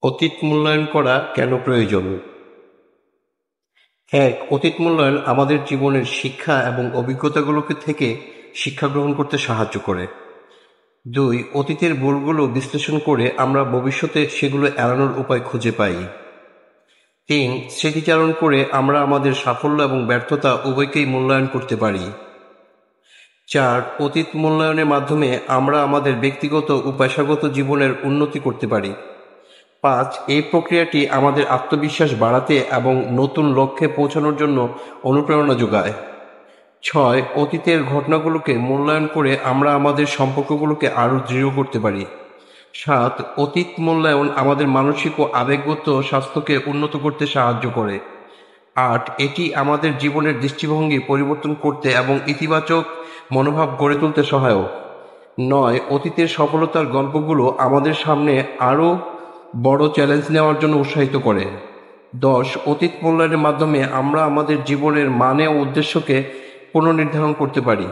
অতীত মূল্যায়ন করা কেন প্রয়োজন? ১. অতীত মূল্যায়ন আমাদের জীবনের শিক্ষা এবং অভিজ্ঞতাগুলোকে থেকে শিক্ষা গ্রহণ করতে সাহায্য করে। ২. অতীতের ভুলগুলো বিশ্লেষণ করে আমরা ভবিষ্যতে সেগুলো এড়ানোর উপায় খুঁজে পাই। ৩. স্মৃতিচারণ করে আমরা আমাদের সাফল্য এবং ব্যর্থতা উভয়কেই মূল্যায়ন করতে পারি। ৪. অতীত মূল্যায়নের মাধ্যমে আমরা আমাদের ব্যক্তিগত ও পেশাগত জীবনের উন্নতি করতে পারি। ৫. এই প্রক্রিয়াটি আমাদের আত্মবিশ্বাস বাড়াতে এবং নতুন লক্ষ্যে পৌঁছানোর জন্য অনুপ্রেরণা যোগায়। ৬. অতীতের ঘটনাগুলোকে মূল্যায়ন করে আমরা আমাদের সম্পর্কগুলোকে আরও দৃঢ় করতে পারি। ৭. অতীত মূল্যায়ন আমাদের মানসিক ও আবেগগত স্বাস্থ্যকে উন্নত করতে সাহায্য করে। ৮. এটি আমাদের জীবনের দৃষ্টিভঙ্গি পরিবর্তন করতে এবং ইতিবাচক মনোভাব গড়ে তুলতে সহায়ক। ৯. অতীতের সফলতার গল্পগুলো আমাদের সামনে আরও বড় চ্যালেঞ্জ নেওয়ার জন্য উৎসাহিত করে। ১০. অতীত মূল্যায়নের মাধ্যমে আমরা আমাদের জীবনের মানে ও উদ্দেশ্যকে পুনর্নির্ধারণ করতে পারি।